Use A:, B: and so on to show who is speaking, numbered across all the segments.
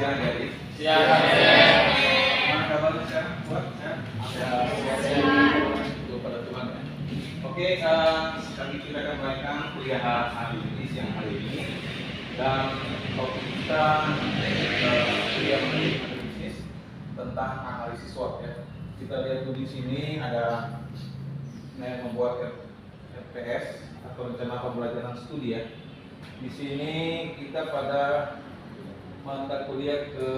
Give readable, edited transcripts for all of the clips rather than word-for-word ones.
A: siang jadi.
B: Siang.
A: Gimana kabarnya sekarang? Kuat? Itu pada Tuhan ya. Oke, kami kita akan melakukan kuliah hari ini, siang hari ini. Dan topik kita kuliah manajemen bisnis tentang analisis SWOT ya. Kita lihat dulu di sini ada yang membuat RPS atau rencana pembelajaran studi ya. Di sini kita pada mata kuliah ke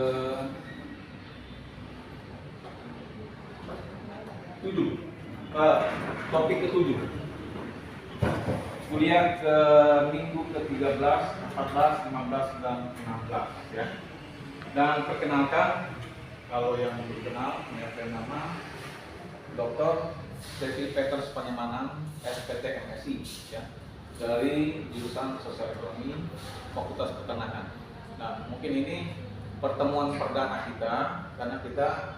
A: 7, topik ke-7, kuliah ke minggu ke-13, 14, 15, dan 16 ya. Dan perkenalkan, kalau yang belum kenal, punya nama Dr. Cecil Peters Panyamanan, SPT MSI ya, dari jurusan Sosial Ekonomi, Fakultas Peternakan. Nah, mungkin ini pertemuan perdana kita karena kita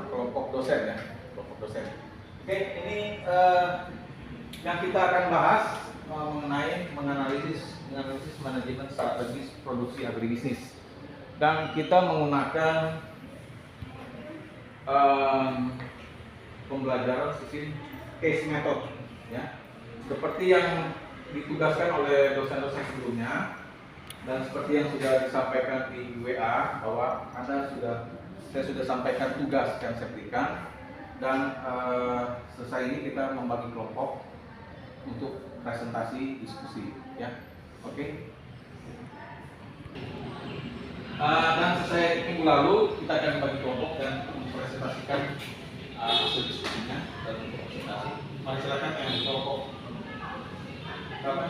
A: kelompok dosen ya, kelompok dosen. Oke, ini yang kita akan bahas mengenai menganalisis manajemen strategis produksi agribisnis, dan kita menggunakan pembelajaran sistem case method ya, seperti yang ditugaskan oleh dosen-dosen sebelumnya dan seperti yang sudah disampaikan di WA bahwa saya sudah sampaikan tugas yang saya berikan, dan selesai ini kita membagi kelompok untuk presentasi diskusi ya. Oke. Dan selesai minggu lalu kita akan bagi kelompok dan mempresentasikan hasil diskusinya dan untuk presentasi. Mari silakan yang kelompok berapa?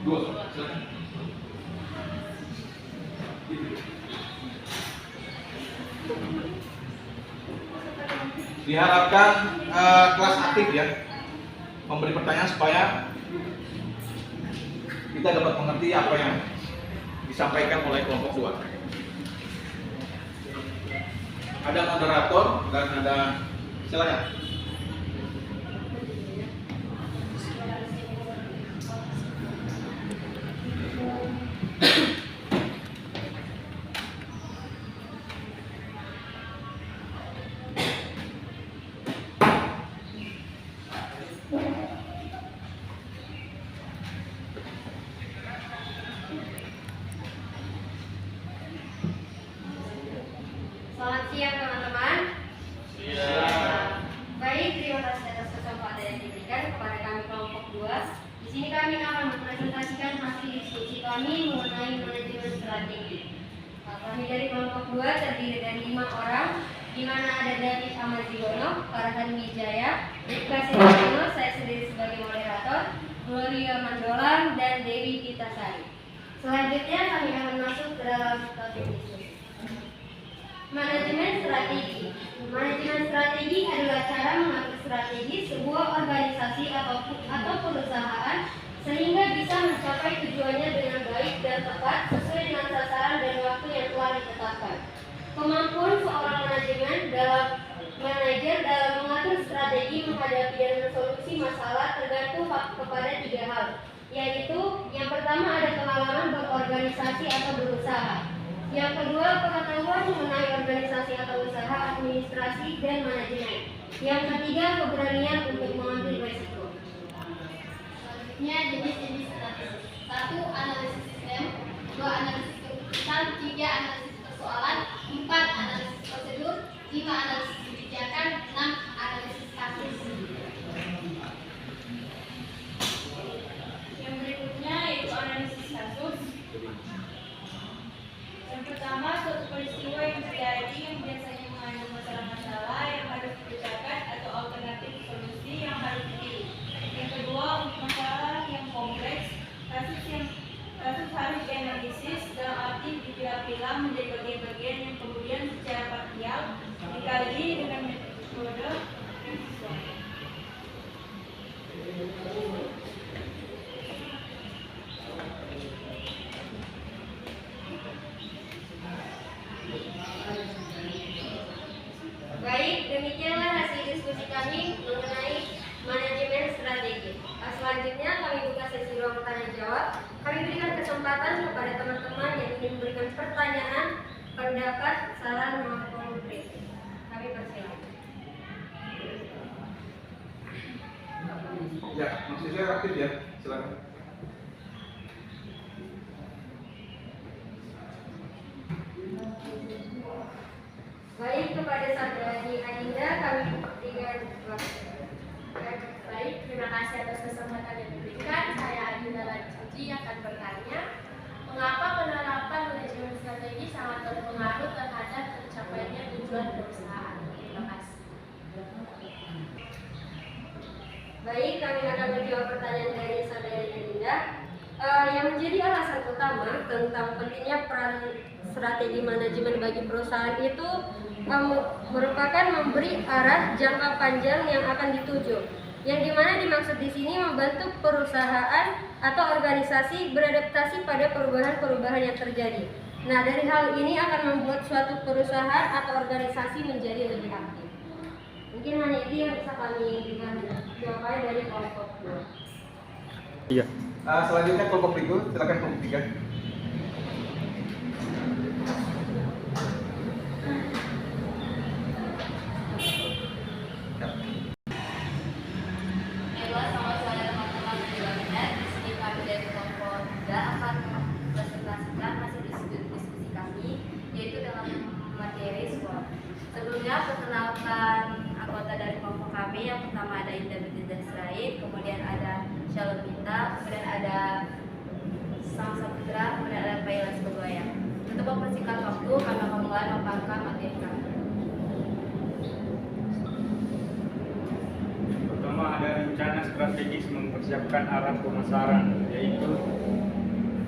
A: 2, silakan. Diharapkan kelas aktif ya, memberi pertanyaan supaya kita dapat mengerti apa yang disampaikan oleh kelompok 2. Ada moderator dan ada, silakan.
C: Selamat siang teman-teman.
B: Siang.
C: Baik, terima kasih atas kesempatan yang diberikan kepada kami kelompok 2. Di sini kami akan mempresentasikan hasil diskusi kami mengenai manajemen strategi. Kami dari kelompok 2 terdiri dari 5 orang, di mana ada David Amazigono, Farhan Wijaya, Rika Sendino, saya sendiri sebagai moderator, Gloria Mandolang, dan Dewi Kitasari. Selanjutnya kami akan masuk ke dalam topik diskusi. Manajemen strategi. Manajemen strategi adalah cara mengatur strategi sebuah organisasi atau perusahaan sehingga bisa mencapai tujuannya dengan baik dan tepat sesuai dengan sasaran dan waktu yang telah ditetapkan. Kemampuan seorang manajer dalam mengatur strategi menghadapi dan mensolusi masalah tergantung kepada 3 hal, yaitu yang pertama ada pengalaman berorganisasi atau berusaha. Yang kedua, pengetahuan mengenai organisasi atau usaha, administrasi, dan manajemen. Yang ketiga, keberanian untuk mengambil risiko.
D: Selanjutnya, jenis-jenis strategi. 1. Analisis sistem. 2. Analisis keputusan. 3. Analisis persoalan. 4. Analisis prosedur. 5. Analisis kebijakan. 6. Analisis kasus.
E: Yang berikutnya yaitu analisis kasus. Yang pertama, suatu peristiwa yang terjadi yang biasanya mengandung masalah-masalah yang harus dipecahkan atau alternatif solusi yang harus dipilih. Yang kedua, untuk masalah yang kompleks, kasus harus dianalisis dalam arti dipilah-pilah menjadi bagian-bagian yang kemudian secara parsial dikaji dengan metode yang sesuai.
C: Baik, demikianlah hasil diskusi kami mengenai manajemen strategi. Selanjutnya kami buka sesi ruang tanya jawab. Kami berikan kesempatan kepada teman-teman yang ingin memberikan dengan pertanyaan, pendapat, saran maupun kritik. Kami persilakan.
A: Ya, mahasiswa aktif ya, silakan.
C: Baik, kepada Saudari Adinda kami
D: Baik, terima kasih atas kesempatan yang diberikan. Saya Adinda Lanjuji akan bertanya, mengapa penerapan manajemen strategi sangat berpengaruh terhadap tercapainya tujuan perusahaan? Terima kasih.
C: Baik, kami akan menjawab pertanyaan dari Saudari Adinda. Yang menjadi alasan utama tentang pentingnya peran strategi manajemen bagi perusahaan itu merupakan memberi arah jangka panjang yang akan dituju, yang dimana dimaksud di sini membantu perusahaan atau organisasi beradaptasi pada perubahan-perubahan yang terjadi. Nah, dari hal ini akan membuat suatu perusahaan atau organisasi menjadi lebih aktif. Mungkin hanya itu yang bisa kami berikan jawaban dari kelompok 2.
A: Iya. Selanjutnya kelompok berikut, silakan kelompok 3.
D: Baiklah, selamat sore teman-teman di webinar. Di sini kami dari kelompok 3 akan mempresentasikan hasil diskusi kami, yaitu dalam materi SWOT. Sebelumnya, perkenalkan anggota dari kelompok kami. Yang pertama ada Indah binti Dasraid, kemudian ada Shalom Mita, kemudian ada Sang Saputra, kemudian ada Pailas Begoya. Untuk mempersingkat waktu, kami akan mulai memaparkan materi kami.
B: Pertama, ada rencana strategis mempersiapkan arah pemasaran, yaitu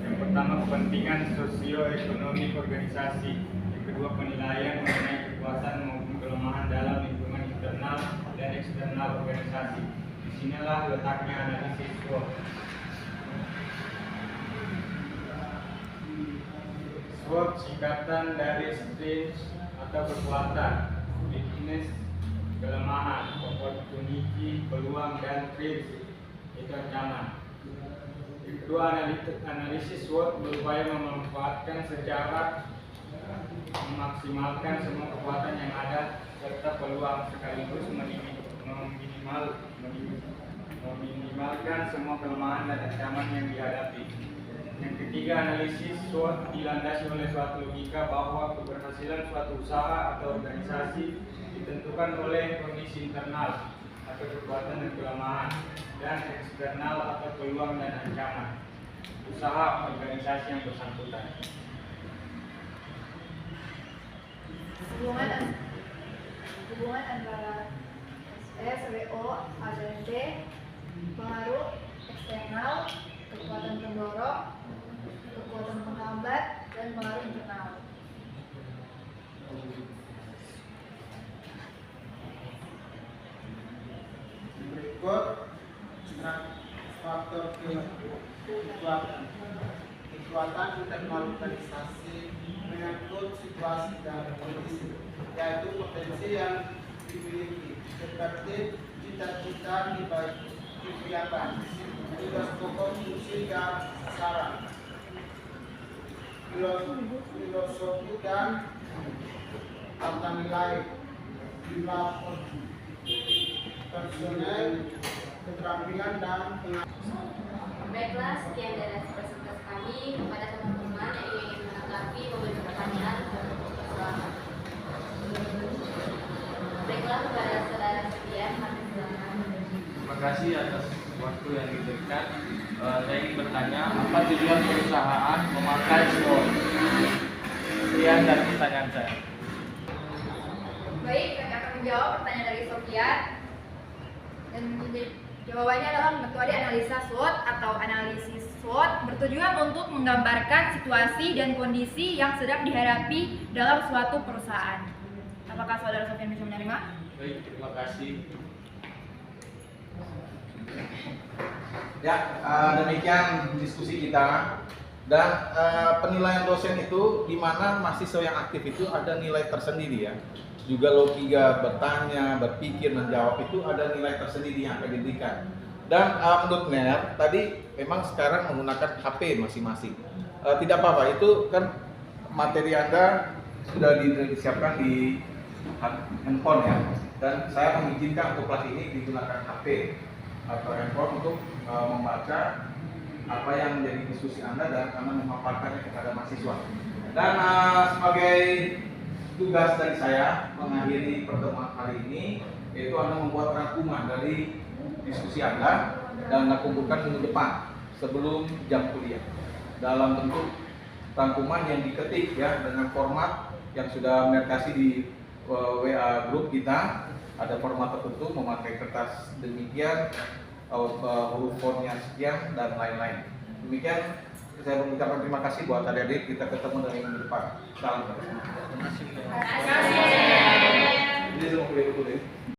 B: yang pertama kepentingan sosioekonomi organisasi, yang kedua penilaian mengenai kekuatan maupun kelemahan dalam lingkungan internal dan eksternal organisasi. Disinilah letaknya analisis SWOT. SWOT singkatan dari strength atau kekuatan, weakness kelemahan, opportunity peluang, dan threat itu ancaman. Yang kedua, analisis SWOT berupaya memanfaatkan secara memaksimalkan semua kekuatan yang ada serta peluang sekaligus meminimalkan semua kelemahan dan ancaman yang dihadapi. Yang ketiga, analisis SWOT dilandasi oleh suatu logika bahwa keberhasilan suatu usaha atau organisasi ditentukan oleh kondisi internal atau kekuatan dan kelemahan, dan eksternal atau peluang dan ancaman usaha organisasi yang bersangkutan.
E: Hubungan antara SWO, ABD, pengaruh eksternal, kekuatan pendorong, kekuatan penghambat, dan pengaruh internal.
F: Berikut faktor kekuatan internal organisasi menyangkut situasi dan kondisi, yaitu potensi yang dimiliki, seperti cita-cita dibayangkan, tugas pokok, fungsi dan sasaran, filosofi dan tata nilai, jumlah personel, keterampilan dan pengalaman.
D: Baiklah, sekian dari presentasi kami. Kepada teman-teman yang ingin menanggapi, memberi pertanyaan, silakan. Baiklah, kepada saudara sekalian, kami silakan.
B: Terima kasih atas waktu yang diberikan. Saya ingin bertanya, apa tujuan perusahaan memakai SWOT? Sekian dari pertanyaan saya.
E: Baik, kami akan menjawab pertanyaan dari Sofian. Dan jawabannya adalah metode analisa SWOT atau analisis SWOT bertujuan untuk menggambarkan situasi dan kondisi yang sedang dihadapi dalam suatu perusahaan. Apakah saudara Sofian bisa menerima?
B: Baik, terima kasih.
A: Ya, demikian diskusi kita. Dan penilaian dosen itu di mana mahasiswa yang aktif itu ada nilai tersendiri ya. Juga logika bertanya, berpikir, menjawab itu ada nilai tersendiri yang akan diberikan. Dan menurut NER tadi memang sekarang menggunakan HP masing-masing. Tidak apa-apa, itu kan materi Anda sudah disiapkan di handphone ya. Dan saya mengizinkan untuk kelas ini digunakan HP atau handphone untuk membaca apa yang menjadi diskusi Anda dan karena memaparkannya kepada mahasiswa. Dan sebagai tugas dari saya mengakhiri pertemuan kali ini, yaitu Anda membuat rangkuman dari diskusi Anda dan Anda kumpulkan minggu depan sebelum jam kuliah dalam bentuk rangkuman yang diketik ya dengan format yang sudah kasih di WA grup kita. Ada format tertentu memakai kertas demikian, huruf fontnya sekian dan lain-lain. Demikian saya mengucapkan terima kasih buat adik-adik. Kita ketemu dari minggu depan. Salam. Terima kasih.
E: Terima kasih.
A: Jadi semua kuliah.